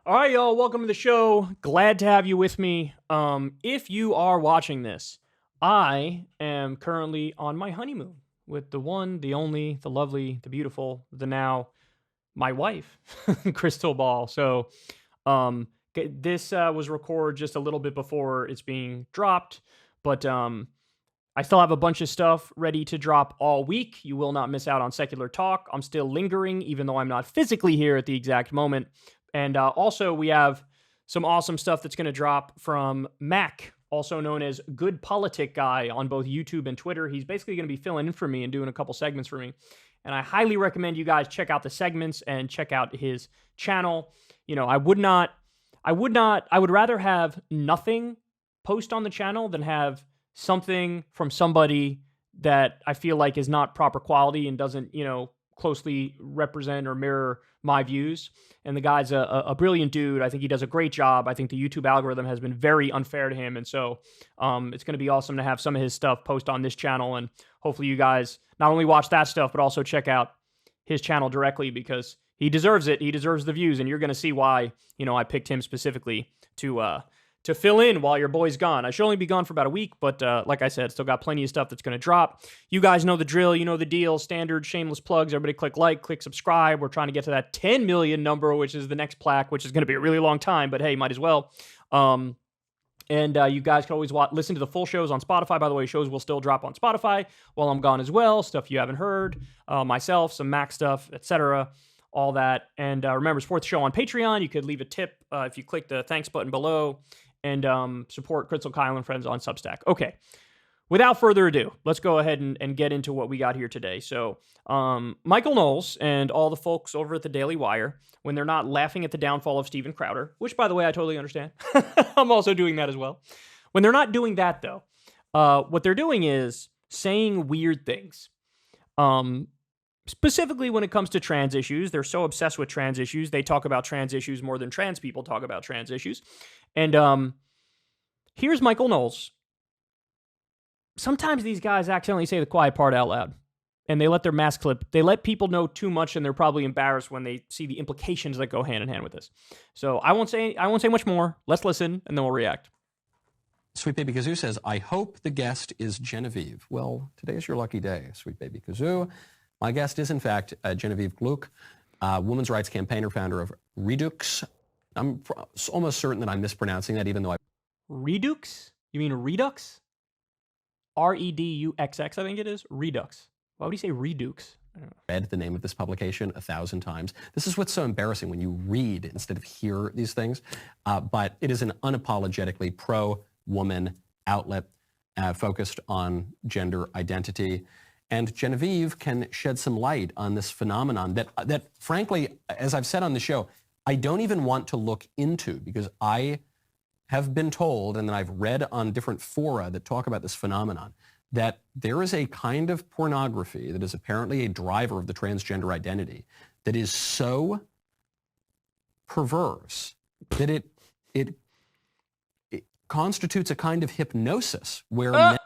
All right, y'all, welcome to the show. Glad to have you with me. If you are watching this, I am currently on my honeymoon with the one, the only, the lovely, the beautiful, the now my wife, Crystal Ball. So, this was recorded just a little bit before it's being dropped, but I still have a bunch of stuff ready to drop all week. You will not miss out on secular talk. I'm still lingering, even though I'm not physically here at the exact moment. And also, we have some awesome stuff that's going to drop from Mac, also known as Good Politic Guy on both YouTube and Twitter. He's basically going to be filling in for me and doing a couple segments for me. And I highly recommend you guys check out the segments and check out his channel. You know, I would rather have nothing post on the channel than have something from somebody that I feel like is not proper quality and doesn't, closely represent or mirror my views. And the guy's a brilliant dude. I think he does a great job. I think the YouTube algorithm has been very unfair to him. And so it's going to be awesome to have some of his stuff post on this channel. And hopefully you guys not only watch that stuff, but also check out his channel directly because he deserves it. He deserves the views. And you're going to see why, I picked him specifically to fill in while your boy's gone. I should only be gone for about a week, but like I said, still got plenty of stuff that's going to drop. You guys know the drill. You know the deal. Standard shameless plugs. Everybody click like, click subscribe. We're trying to get to that 10 million number, which is the next plaque, which is going to be a really long time, but hey, might as well. And you guys can always listen to the full shows on Spotify. By the way, shows will still drop on Spotify while I'm gone as well. Stuff you haven't heard, myself, some Mac stuff, etc., all that. And remember, support the show on Patreon. You could leave a tip if you click the thanks button below. And support Crystal, Kyle, and friends on Substack. Okay, without further ado, let's go ahead and get into what we got here today. So, Michael Knowles and all the folks over at the Daily Wire, when they're not laughing at the downfall of Steven Crowder, which, by the way, I totally understand. I'm also doing that as well. When they're not doing that, though, what they're doing is saying weird things. Specifically when it comes to trans issues, they're so obsessed with trans issues, they talk about trans issues more than trans people talk about trans issues. And here's Michael Knowles. Sometimes these guys accidentally say the quiet part out loud, and they let their mask clip. They let people know too much, and they're probably embarrassed when they see the implications that go hand in hand with this. So I won't say much more. Let's listen, and then we'll react. Sweet Baby Kazoo says, I hope the guest is Genevieve. Well, today is your lucky day, Sweet Baby Kazoo. My guest is, in fact, Genevieve Gluck, women's rights campaigner, founder of Redux. I'm almost certain that I'm mispronouncing that, even though Redux? You mean Redux? Redux, I think it is. Redux. Why would you say Redux? I don't know. Read the name of this publication 1,000 times. This is what's so embarrassing when you read instead of hear these things. But it is an unapologetically pro-woman outlet focused on gender identity. And Genevieve can shed some light on this phenomenon that frankly, as I've said on the show, I don't even want to look into, because I have been told, and then I've read on different fora that talk about this phenomenon, that there is a kind of pornography that is apparently a driver of the transgender identity that is so perverse that it constitutes a kind of hypnosis where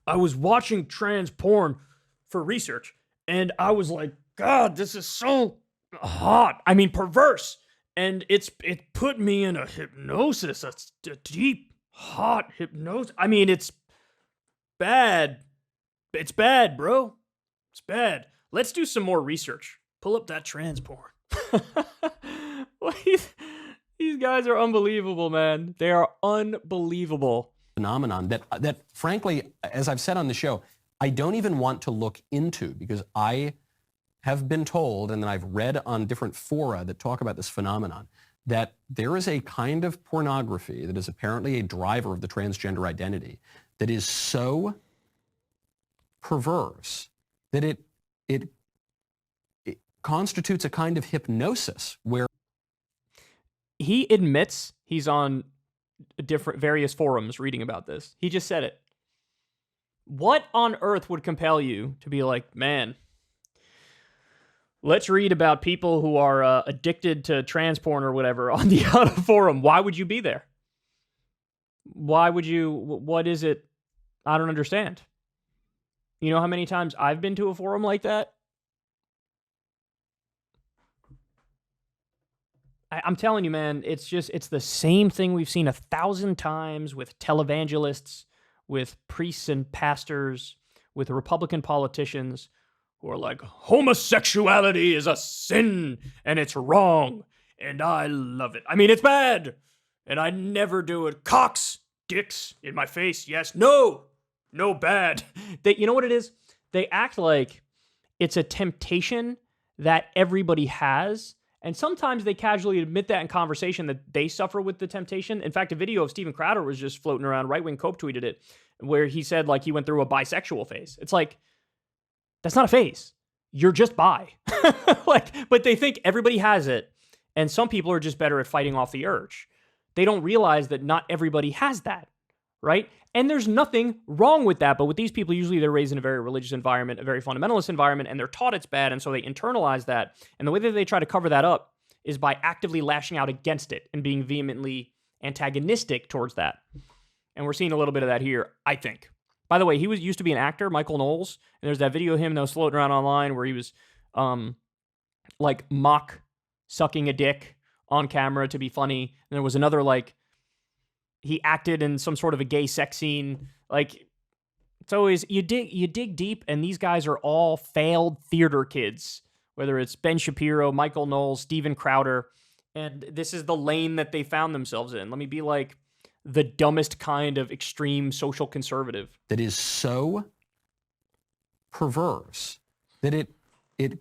I was watching trans porn for research, and I was like, God, this is so hot. I mean, perverse. And it put me in a hypnosis, a deep, hot hypnosis. I mean, it's bad. It's bad, bro. It's bad. Let's do some more research. Pull up that trans porn. These guys are unbelievable, man. They are unbelievable. Phenomenon that frankly, as I've said on the show, I don't even want to look into, because I have been told, and then I've read on different fora that talk about this phenomenon, that there is a kind of pornography that is apparently a driver of the transgender identity that is so perverse that it constitutes a kind of hypnosis where he admits he's on various forums reading about this. He just said it. What on earth would compel you to be like, man, let's read about people who are addicted to trans porn or whatever on the forum? Why would you be there? Why would you? What is it? I don't understand. You know how many times I've been to a forum like that? I'm telling you, man, it's the same thing we've seen 1,000 times with televangelists, with priests and pastors, with Republican politicians who are like, homosexuality is a sin and it's wrong and I love it. I mean, it's bad and I never do it. Cocks, dicks in my face. Yes, no, bad. You know what it is? They act like it's a temptation that everybody has. And sometimes they casually admit that in conversation that they suffer with the temptation. In fact, a video of Steven Crowder was just floating around. Right Wing Cope tweeted it, where he said like he went through a bisexual phase. It's like, that's not a phase. You're just bi. But they think everybody has it. And some people are just better at fighting off the urge. They don't realize that not everybody has that, right? And there's nothing wrong with that. But with these people, usually they're raised in a very religious environment, a very fundamentalist environment, and they're taught it's bad. And so they internalize that. And the way that they try to cover that up is by actively lashing out against it and being vehemently antagonistic towards that. And we're seeing a little bit of that here, I think. By the way, he used to be an actor, Michael Knowles. And there's that video of him that was floating around online where he was like mock sucking a dick on camera to be funny. And there was another like, he acted in some sort of a gay sex scene. Like, it's always, you dig deep, and these guys are all failed theater kids, whether it's Ben Shapiro, Michael Knowles, Steven Crowder, and this is the lane that they found themselves in. Let me be like the dumbest kind of extreme social conservative. That is so perverse that it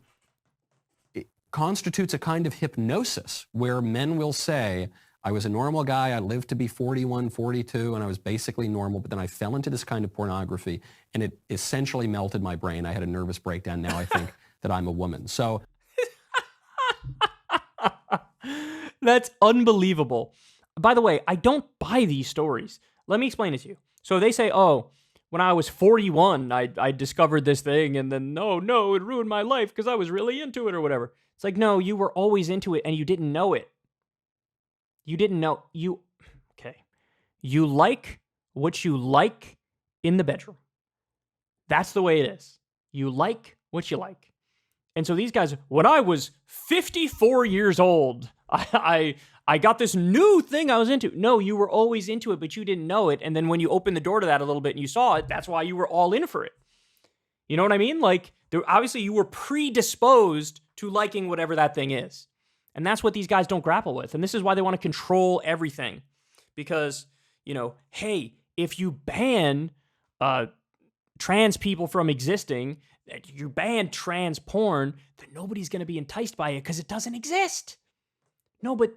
constitutes a kind of hypnosis where men will say, I was a normal guy, I lived to be 41, 42, and I was basically normal, but then I fell into this kind of pornography, and it essentially melted my brain. I had a nervous breakdown. Now I think that I'm a woman. So that's unbelievable. By the way, I don't buy these stories. Let me explain it to you. So they say, oh, when I was 41, I discovered this thing, and then, no, it ruined my life because I was really into it or whatever. It's like, no, you were always into it, and you didn't know it. You didn't know. Okay. You like what you like in the bedroom. That's the way it is. You like what you like. And so these guys, when I was 54 years old, I got this new thing I was into. No, you were always into it, but you didn't know it. And then when you opened the door to that a little bit and you saw it, that's why you were all in for it. You know what I mean? Like, obviously you were predisposed to liking whatever that thing is. And that's what these guys don't grapple with. And this is why they want to control everything. Because, hey, if you ban trans people from existing, you ban trans porn, then nobody's going to be enticed by it because it doesn't exist. No, but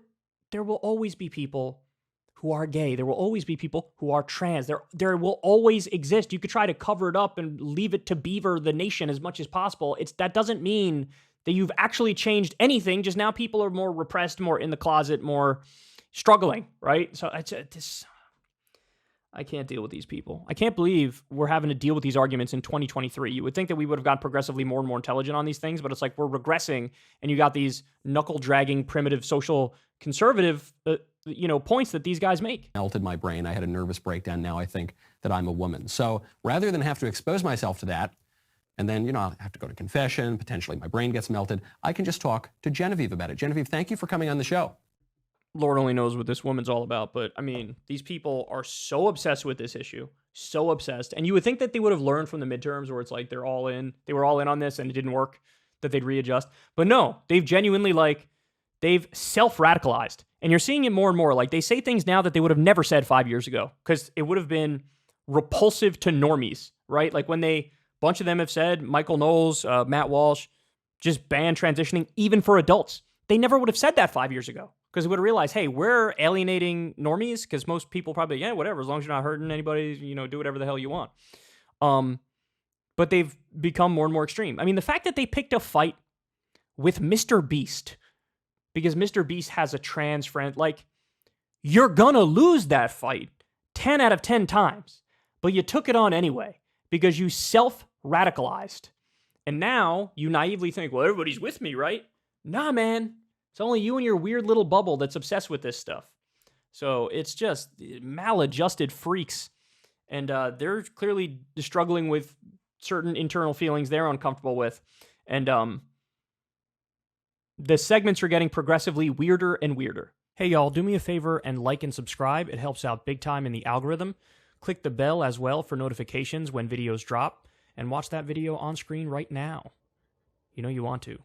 there will always be people who are gay. There will always be people who are trans. There will always exist. You could try to cover it up and leave it to beaver the nation as much as possible. That doesn't mean that you've actually changed anything. Just now people are more repressed, more in the closet, more struggling, right? So I can't deal with these people. I can't believe we're having to deal with these arguments in 2023. You would think that we would have gotten progressively more and more intelligent on these things, but it's like we're regressing, and you got these knuckle-dragging, primitive, social conservative points that these guys make. Melted my brain. I had a nervous breakdown. Now I think that I'm a woman. So rather than have to expose myself to that, and then, I'll have to go to confession, potentially my brain gets melted, I can just talk to Genevieve about it. Genevieve, thank you for coming on the show. Lord only knows what this woman's all about, but I mean, these people are so obsessed with this issue, so obsessed. And you would think that they would have learned from the midterms where it's like they were all in on this and it didn't work, that they'd readjust. But no, they've genuinely they've self-radicalized. And you're seeing it more and more. Like, they say things now that they would have never said 5 years ago because it would have been repulsive to normies, right? Like when a bunch of them have said, Michael Knowles, Matt Walsh, just ban transitioning even for adults. They never would have said that 5 years ago because they would have realized, hey, we're alienating normies because most people probably, whatever, as long as you're not hurting anybody, do whatever the hell you want. But they've become more and more extreme. I mean, the fact that they picked a fight with Mr. Beast because Mr. Beast has a trans friend, like, you're gonna lose that fight 10 out of 10 times, but you took it on anyway because you self-radicalized. And now you naively think, well, everybody's with me, right? Nah, man. It's only you and your weird little bubble that's obsessed with this stuff. So it's just maladjusted freaks. And they're clearly struggling with certain internal feelings they're uncomfortable with. And The segments are getting progressively weirder and weirder. Hey y'all, do me a favor and like and subscribe. It helps out big time in the algorithm. Click the bell as well for notifications when videos drop, and watch that video on screen right now. You know you want to.